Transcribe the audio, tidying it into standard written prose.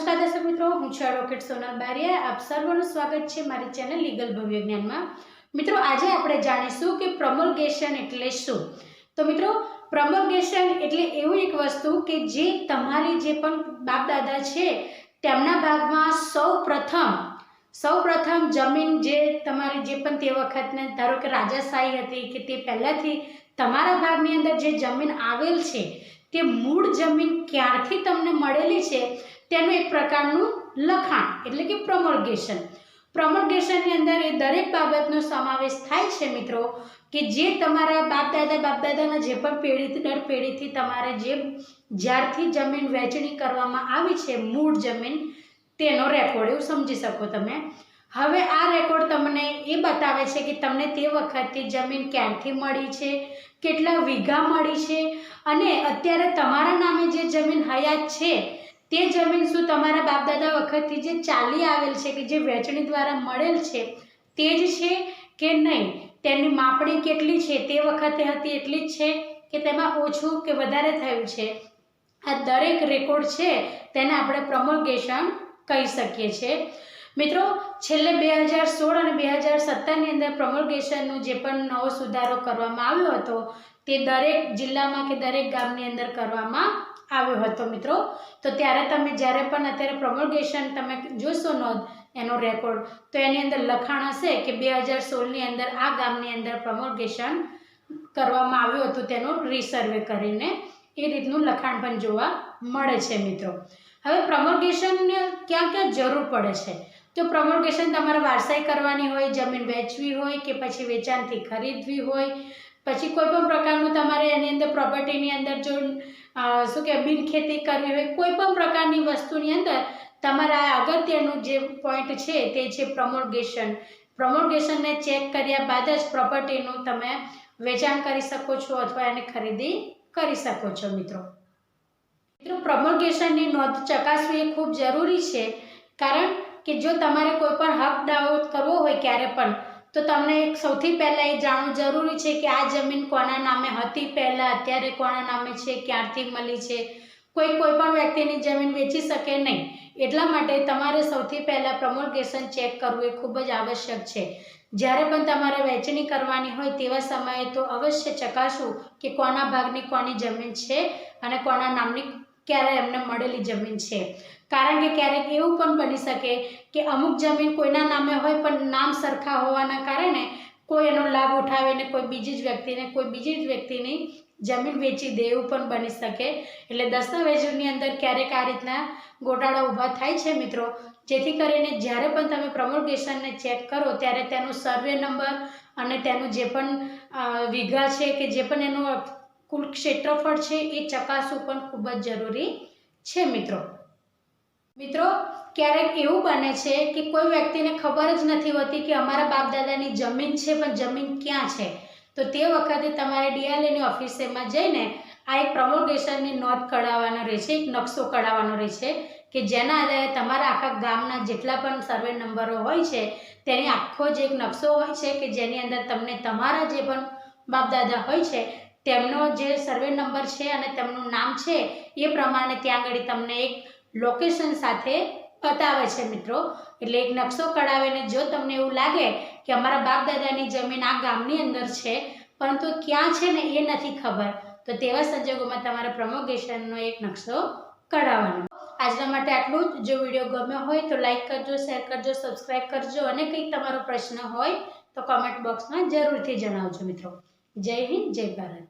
नमस्कार दर्शक मित्रों, हूँ છું એડવોકેટ સોનલ બારિયા। આપ સર્વનું સ્વાગત છે મારી ચેનલ લીગલ ભવ્ય જ્ઞાનમાં। મિત્રો, આજે આપણે જાણીશું કે પ્રમોલ્ગેશન એટલે શું। તો મિત્રો, પ્રમોલ્ગેશન એટલે એવું એક વસ્તુ કે જે તમારી જે પણ બાપ દાદા છે તેમના ભાગમાં સૌપ્રથમ જમીન જે તમારી જે પણ તે વખતને ધારો કે રાજાશાહી હતી કે તે પહેલાથી તમારા ભાગની અંદર જે જમીન આવેલ છે તે મૂળ જમીન ક્યારથી તમને મળેલી છે તેનું એક પ્રકારનું લખાણ એટલે કે પ્રમોલ્ગેશનની અંદર એ દરેક બાબતનો સમાવેશ થાય છે મિત્રો, કે જે તમારા બાપ દાદાના જે પણ પેઢી દર પેઢીથી તમારે જે જ્યારથી જમીન વહેંચણી કરવામાં આવી છે મૂળ જમીન તેનો રેકોર્ડ, એવું સમજી શકો તમે। હવે આ રેકોર્ડ તમને એ બતાવે છે કે તમને તે વખતથી જમીન ક્યાંથી મળી છે, કેટલા વીઘા મળી છે, અને અત્યારે તમારા નામે જે જમીન હયાત છે તે જમીન શું તમારા બાપ દાદા વખતથી જે ચાલી આવેલ છે કે જે વહેંચણી દ્વારા મળેલ છે તે જ છે કે નહીં, તેની માપણી કેટલી છે, તે વખતે હતી એટલી જ છે કે તેમાં ઓછું કે વધારે થયું છે। આ દરેક રેકોર્ડ છે તેને આપણે પ્રમોલ્ગેશન કહી શકીએ છીએ। મિત્રો, છેલ્લે 2016 અને 2017ની અંદર પ્રમોલ્ગેશનનો જે પણ નવો સુધારો કરવામાં આવ્યો હતો તે દરેક જિલ્લામાં કે દરેક ગામની અંદર કરવામાં આવ્યો હતો મિત્રો। તો ત્યારે તમે જ્યારે પણ અત્યારે પ્રમોલ્ગેશન તમે જોશો નોંધ એનો રેકોર્ડ, તો એની અંદર લખાણ હશે કે 2016ની અંદર આ ગામની અંદર પ્રમોલ્ગેશન કરવામાં આવ્યું હતું તેનું રીસર્વે કરીને, એ રીતનું લખાણ પણ જોવા મળે છે મિત્રો। હવે પ્રમોલ્ગેશનને ક્યાં જરૂર પડે છે, તો પ્રમોલ્ગેશન તમારે વારસાઈ કરવાની હોય, જમીન વેચવી હોય કે પછી વેચાણથી ખરીદવી હોય, પછી કોઈ પણ પ્રકારનું તમારે એની અંદર પ્રોપર્ટીની અંદર જો બિન ખેતી કરવી હોય, કોઈ પણ પ્રકારની વસ્તુની અંદર તમારા અગત્યનું જે પોઈન્ટ છે તે છે પ્રમોલ્ગેશનને ચેક કર્યા બાદ જ પ્રોપર્ટીનું તમે વેચાણ કરી શકો છો અથવા એને ખરીદી કરી શકો છો મિત્રો। પ્રમોલ્ગેશનની નોંધ ચકાસવી એ ખૂબ જરૂરી છે, કારણ કે જો તમારે કોઈ પણ હક દાવો કરવો હોય ક્યારે પણ, તો તમને સૌથી પહેલાં એ જાણવું જરૂરી છે કે આ જમીન કોના નામે હતી પહેલાં, અત્યારે કોના નામે છે, ક્યારથી મળી છે। કોઈ પણ વ્યક્તિની જમીન વેચી શકે નહીં, એટલા માટે તમારે સૌથી પહેલાં પ્રમોલ્ગેશન ચેક કરવું એ ખૂબ જ આવશ્યક છે। જ્યારે પણ તમારે વહેંચણી કરવાની હોય તેવા સમયે તો અવશ્ય ચકાસવું કે કોના ભાગની કોની જમીન છે અને કોના નામની ક્યારે એમને મળેલી જમીન છે। કારણ કે ક્યારેક એવું પણ બની શકે કે અમુક જમીન કોઈના નામે હોય પણ નામ સરખા હોવાના કારણે કોઈ એનો લાભ ઉઠાવીને કોઈ બીજી જ વ્યક્તિની જમીન વેચી દે, એવું પણ બની શકે। એટલે દસ્તાવેજોની અંદર ક્યારેક આ રીતના ગોટાળા ઊભા થાય છે મિત્રો, જેથી કરીને જ્યારે પણ તમે પ્રમોલ્ગેશનને ચેક કરો ત્યારે તેનો સર્વે નંબર અને તેનું જે પણ વીઘા છે કે જે પણ એનું કુલ ક્ષેત્રફળ છે એ ચકાસવું પણ ખૂબ જ જરૂરી છે મિત્રો। ક્યારેક એવું બને છે કે કોઈ વ્યક્તિને ખબર જ નથી હોતી કે અમારા બાપ દાદાની જમીન છે પણ જમીન ક્યાં છે, તો તે વખતે તમારે ડીઆરએની ઓફિસમાં જઈને આ એક પ્રમોલ્ગેશનની નોંધ કઢાવવાનો રહેશે, એક નકશો કઢાવવાનો રહેશે કે જેના આધારે તમારા આખા ગામના જેટલા પણ સર્વે નંબરો હોય છે તેની આખો જ એક નકશો હોય છે કે જેની અંદર તમને તમારા જે પણ બાપ દાદા હોય છે તેમનો જે સર્વે નંબર છે અને તેમનું નામ છે એ પ્રમાણે ત્યાં આગળ તમને એક લોકેશન સાથે બતાવે છે મિત્રો। એટલે એક નકશો કઢાવીને જો તમને એવું લાગે કે અમારા બાપ દાદાની જમીન આ ગામની અંદર છે પરંતુ ક્યાં છે ને એ નથી ખબર, તો તેવા સંજોગોમાં તમારે પ્રમોલ્ગેશનનો એક નકશો કઢાવવાનો। આજના માટે આટલું જ। જો વિડીયો ગમ્યો હોય તો લાઈક કરજો, શેર કરજો, સબસ્ક્રાઈબ કરજો, અને કંઈક તમારો પ્રશ્ન હોય તો કોમેન્ટ બોક્સમાં જરૂરથી જણાવજો મિત્રો। જય હિન્દ, જય ભારત।